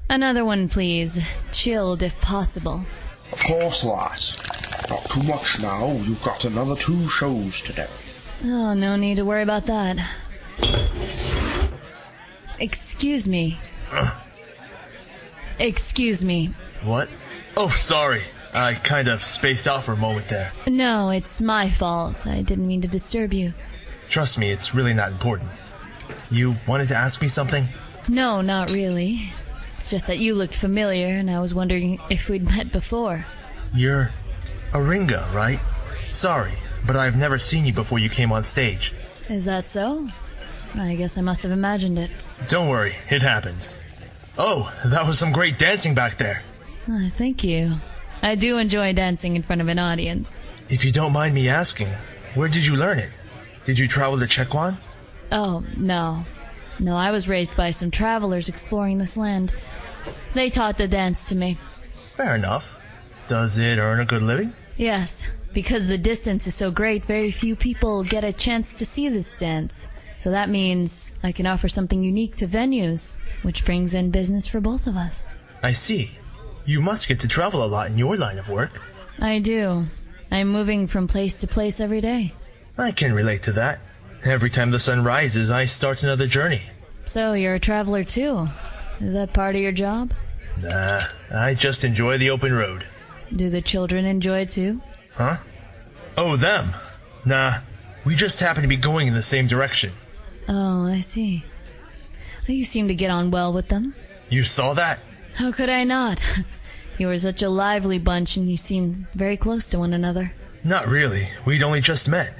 Another one, please. Chilled, if possible. Of course, lass. Not too much now. You've got another 2 shows today. Oh, no need to worry about that. Excuse me. Excuse me. What? Oh, sorry. I kind of spaced out for a moment there. No, it's my fault. I didn't mean to disturb you. Trust me, it's really not important. You wanted to ask me something? No, not really. It's just that you looked familiar, and I was wondering if we'd met before. You're Aringha, right? Sorry, but I've never seen you before you came on stage. Is that so? I guess I must have imagined it. Don't worry, it happens. Oh, that was some great dancing back there. Thank you. I do enjoy dancing in front of an audience. If you don't mind me asking, where did you learn it? Did you travel to Chekwan? Oh, no. No, I was raised by some travelers exploring this land. They taught the dance to me. Fair enough. Does it earn a good living? Yes. Because the distance is so great, very few people get a chance to see this dance. So that means I can offer something unique to venues, which brings in business for both of us. I see. You must get to travel a lot in your line of work. I do. I'm moving from place to place every day. I can relate to that. Every time the sun rises, I start another journey. So you're a traveler too? Is that part of your job? Nah, I just enjoy the open road. Do the children enjoy it too? Huh? Oh, them? Nah, we just happen to be going in the same direction. Oh, I see. You seem to get on well with them. You saw that? How could I not? You were such a lively bunch and you seemed very close to one another. Not really. We'd only just met.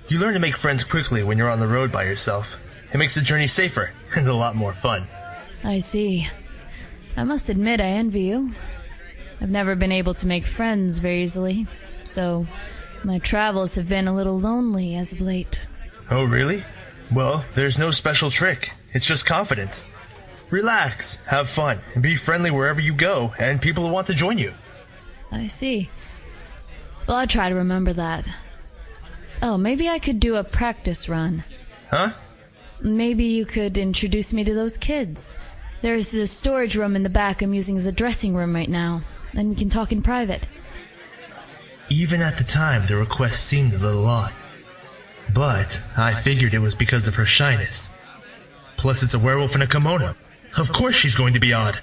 You learn to make friends quickly when you're on the road by yourself. It makes the journey safer and a lot more fun. I see. I must admit I envy you. I've never been able to make friends very easily, so my travels have been a little lonely as of late. Oh, really? Well, there's no special trick. It's just confidence. Relax, have fun, and be friendly wherever you go, and people will want to join you. I see. Well, I'll try to remember that. Oh, maybe I could do a practice run. Huh? Maybe you could introduce me to those kids. There's a storage room in the back I'm using as a dressing room right now, and we can talk in private. Even at the time, the request seemed a little odd. But I figured it was because of her shyness. Plus, it's a werewolf in a kimono. Of course she's going to be odd.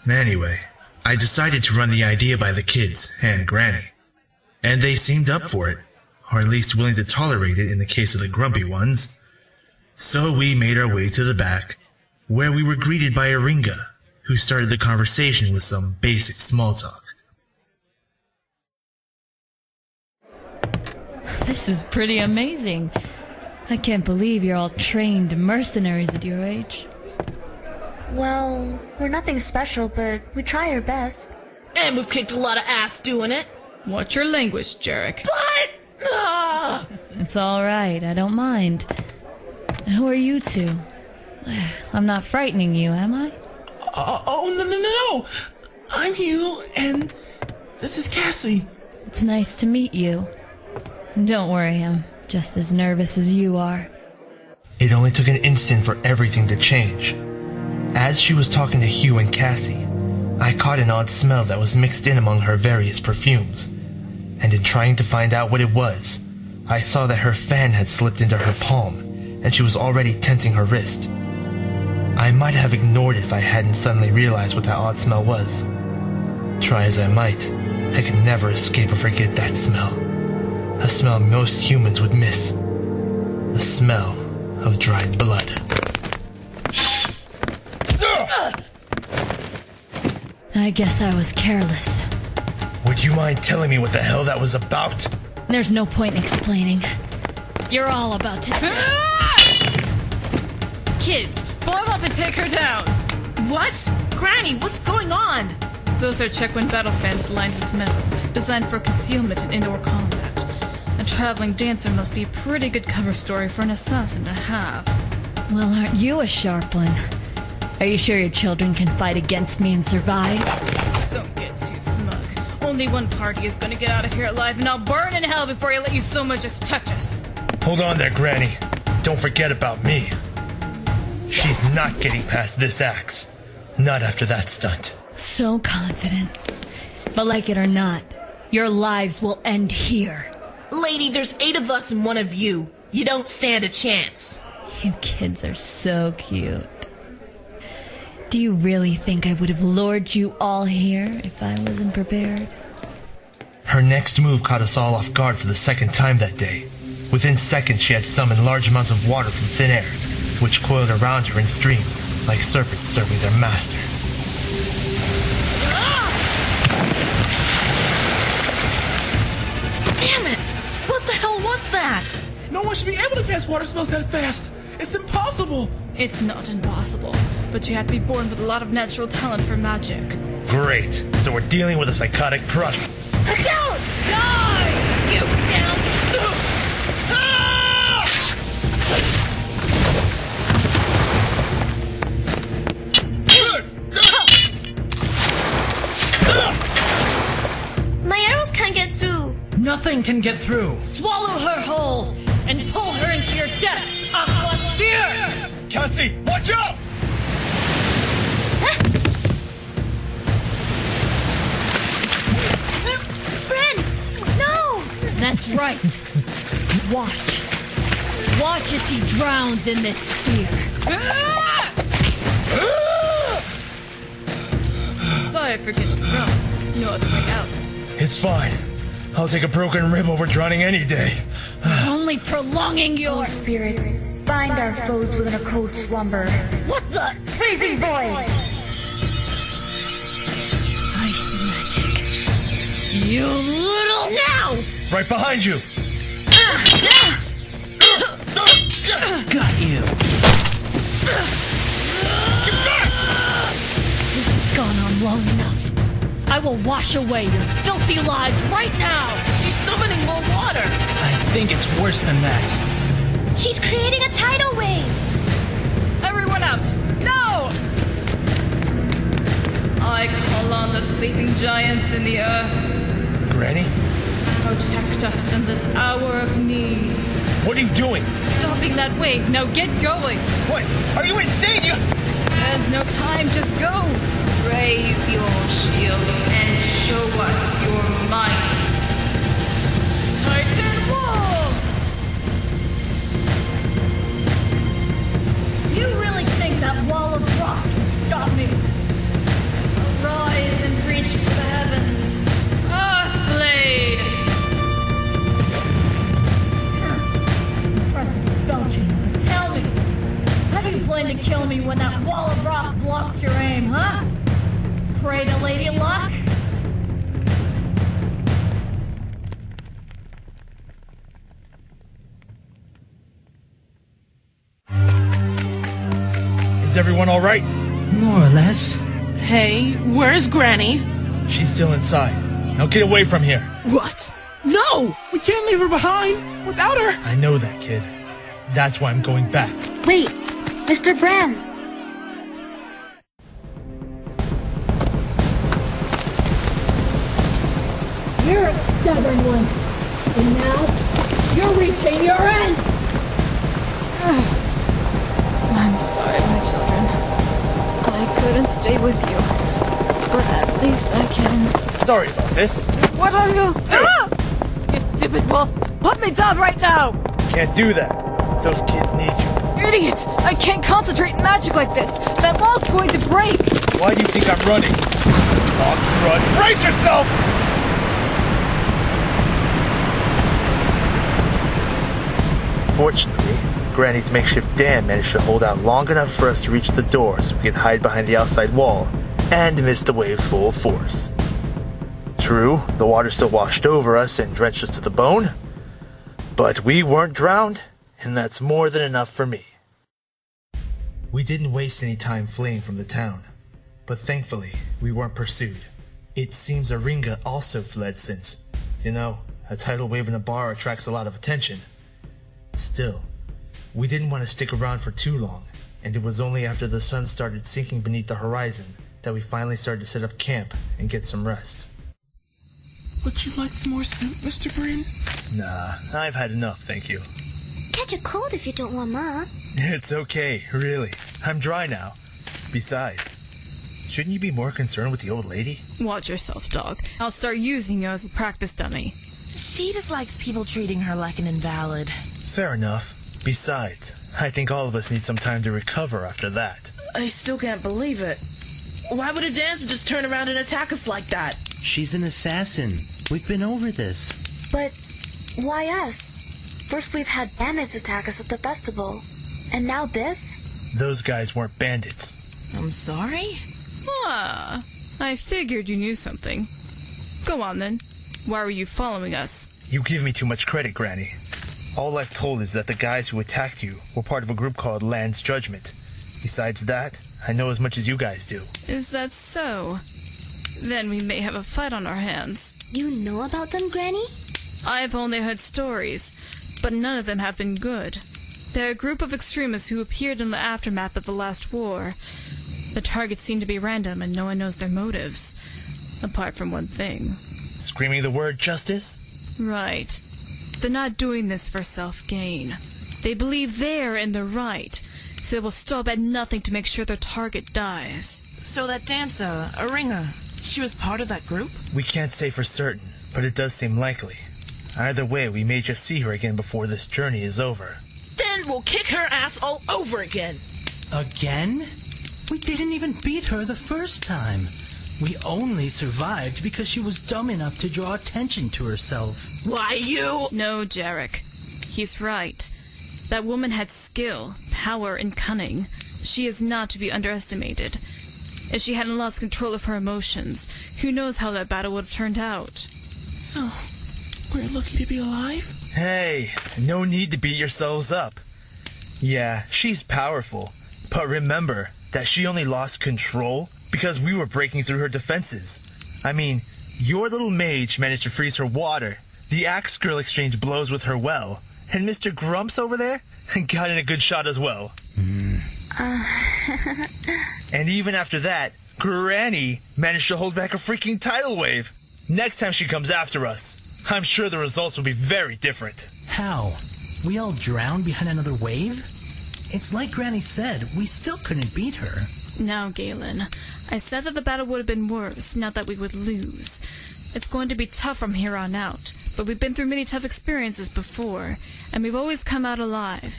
Anyway, I decided to run the idea by the kids and Granny. And they seemed up for it, or at least willing to tolerate it in the case of the grumpy ones. So we made our way to the back, where we were greeted by Aringha, who started the conversation with some basic small talk. This is pretty amazing. I can't believe you're all trained mercenaries at your age. Well, we're nothing special, but we try our best. And we've kicked a lot of ass doing it. Watch your language, Jareck. But... It's all right, I don't mind. Who are you two? I'm not frightening you, am I? No. I'm Hugh, and this is Cassie. It's nice to meet you. Don't worry, I'm just as nervous as you are. It only took an instant for everything to change. As she was talking to Hugh and Cassie, I caught an odd smell that was mixed in among her various perfumes. And in trying to find out what it was, I saw that her fan had slipped into her palm, and she was already tensing her wrist. I might have ignored it if I hadn't suddenly realized what that odd smell was. Try as I might, I could never escape or forget that smell. A smell most humans would miss. The smell of dried blood. I guess I was careless. Would you mind telling me what the hell that was about? There's no point in explaining. You're all about to... Kids, form up and take her down. What? Granny, what's going on? Those are Chekwan battle fans lined with metal, designed for concealment and indoor combat. A traveling dancer must be a pretty good cover story for an assassin to have. Well, aren't you a sharp one? Are you sure your children can fight against me and survive? Don't get too smug. Only one party is gonna get out of here alive, and I'll burn in hell before you let you so much as touch us. Hold on there, Granny. Don't forget about me. She's not getting past this axe. Not after that stunt. So confident. But like it or not, your lives will end here. Lady, there's 8 of us and 1 of you. You don't stand a chance. You kids are so cute. Do you really think I would have lured you all here if I wasn't prepared? Her next move caught us all off guard for the second time that day. Within seconds, she had summoned large amounts of water from thin air, which coiled around her in streams, like serpents serving their master. Damn it! What the hell was that? No one should be able to pass water spells that fast. It's impossible. It's not impossible, but you had to be born with a lot of natural talent for magic. Great. So we're dealing with a psychotic project. Don't die! You down! My arrows can't get through. Nothing can get through. Swallow her whole and pull her into your depths, Aqua Sphere! Cassie, watch out! Bren! No! That's right. Watch. Watch as he drowns in this sphere. Sorry for getting wrong. No other way out. It's fine. I'll take a broken rib over drowning any day. Only prolonging Oh, your... spirits, bind our foes within a cold slumber. What the... Freezing void! Ice magic. You little... Now! Right behind you! Got you. This has gone on long enough. I will wash away your filthy lives right now! She's summoning more water. I think it's worse than that. She's creating a tidal wave! Everyone out! No! I call on the sleeping giants in the earth. Granny? Protect us in this hour of need. What are you doing? Stopping that wave. Now get going. What? Are you insane? There's no time. Just go. Raise your shields and show us your might. Titan Wall! You really think that wall of rock can stop me? Arise and reach for the heavens. Earthblade! Impressive spell chain, but tell me, how do you plan to kill me when that wall of rock blocks your aim, huh? Pray to Lady Luck? Is everyone alright? More or less. Hey, where's Granny? She's still inside. Now get away from here. What? No! We can't leave her behind without her. I know that, kid. That's why I'm going back. Wait, Mr. Bram! You're a stubborn one. And now, you're reaching your end! I'm sorry, my children. I couldn't stay with you. But at least I can. Sorry about this. What are you? Ah! You stupid wolf! Put me down right now! Can't do that. Those kids need you. Idiot! I can't concentrate magic like this! That wall's going to break! Why do you think I'm running? On run. Brace yourself! Fortunately, Granny's makeshift dam managed to hold out long enough for us to reach the door so we could hide behind the outside wall and miss the waves full of force. True, the water still washed over us and drenched us to the bone, but we weren't drowned, and that's more than enough for me. We didn't waste any time fleeing from the town, but thankfully we weren't pursued. It seems Aringha also fled since, a tidal wave in a bar attracts a lot of attention. Still, we didn't want to stick around for too long, and it was only after the sun started sinking beneath the horizon that we finally started to set up camp and get some rest. Would you like some more soup, Mr. Buren? Nah, I've had enough, thank you. Catch a cold if you don't warm up. It's okay, really. I'm dry now. Besides, Shouldn't you be more concerned with the old lady? Watch yourself, dog. I'll start using you as a practice dummy. She just likes people treating her like an invalid. Fair enough. Besides, I think all of us need some time to recover after that. I still can't believe it. Why would a dancer just turn around and attack us like that? She's an assassin. We've been over this. But why us? First we've had bandits attack us at the festival. And now this? Those guys weren't bandits. I'm sorry? Ah, I figured you knew something. Go on then. Why were you following us? You give me too much credit, Granny. All I've told is that the guys who attacked you were part of a group called Land's Judgment. Besides that, I know as much as you guys do. Is that so? Then we may have a fight on our hands. You know about them, Granny? I've only heard stories, but none of them have been good. They're a group of extremists who appeared in the aftermath of the last war. The targets seem to be random and no one knows their motives. Apart from one thing. Screaming the word justice? Right. They're not doing this for self-gain. They believe they're in the right, so they will stop at nothing to make sure their target dies. So that dancer, Aringha, she was part of that group? We can't say for certain, but it does seem likely. Either way, we may just see her again before this journey is over. Then we'll kick her ass all over again. Again? We didn't even beat her the first time. We only survived because she was dumb enough to draw attention to herself. Why, you? No, Jareck. He's right. That woman had skill, power, and cunning. She is not to be underestimated. If she hadn't lost control of her emotions, who knows how that battle would have turned out. So, we're lucky to be alive? Hey, no need to beat yourselves up. Yeah, she's powerful, but remember that she only lost control because we were breaking through her defenses. I mean, your little mage managed to freeze her water, the axe girl exchanged blows with her well, and Mr. Grumps over there got in a good shot as well. And even after that, Granny managed to hold back a freaking tidal wave. Next time she comes after us, I'm sure the results will be very different. How? We all drowned behind another wave? It's like Granny said, we still couldn't beat her. Now, Galen, I said that the battle would have been worse, not that we would lose. It's going to be tough from here on out, but we've been through many tough experiences before, and we've always come out alive.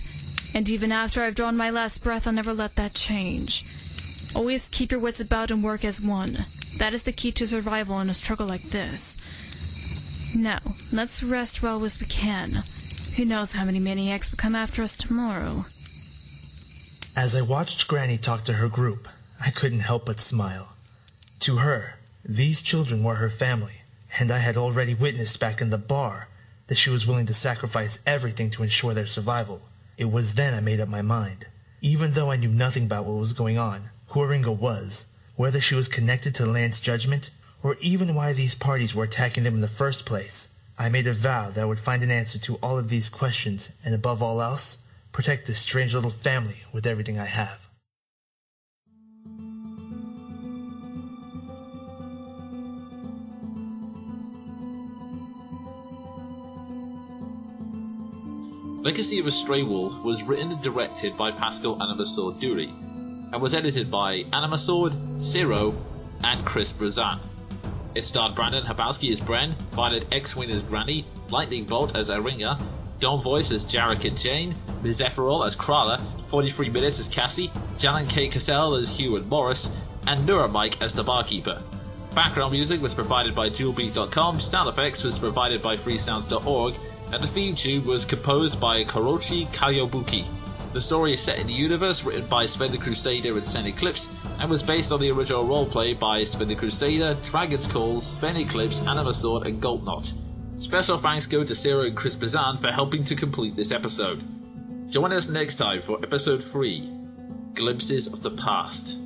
And even after I've drawn my last breath, I'll never let that change. Always keep your wits about and work as one. That is the key to survival in a struggle like this. Now, let's rest well as we can. Who knows how many maniacs will come after us tomorrow. As I watched Granny talk to her group, I couldn't help but smile. To her, these children were her family, and I had already witnessed back in the bar that she was willing to sacrifice everything to ensure their survival. It was then I made up my mind. Even though I knew nothing about what was going on, who Aringha was, whether she was connected to Land's Judgment, or even why these parties were attacking them in the first place, I made a vow that I would find an answer to all of these questions, and above all else, protect this strange little family with everything I have. Legacy of a Stray Wolf was written and directed by Pascal Animasword Duri, and was edited by Animasword, Zero, and Chris Brazan. It starred Brandon Habowski as Bren, TwilightxWing as Granny, Lightning Bolt as Aringha, Dawn Voice as Jareck and Jane, Ms. Efferol as Krala, 43 Minutes as Cassie, Jalan K. Cassell as Hugh and Morris, and Nura Mike as the barkeeper. Background music was provided by JewelBeat.com, sound effects was provided by freesounds.org, and the theme tune was composed by Korochi Kayoubi. The story is set in the universe written by Sven the Crusader and Sen Eclipse, and was based on the original roleplay by Sven the Crusader, Dragon's Call, Sven Eclipse, Animasword, and Goltnot. Special thanks go to Zero and Chris Bazan for helping to complete this episode. Join us next time for episode 3, Glimpses of the Past.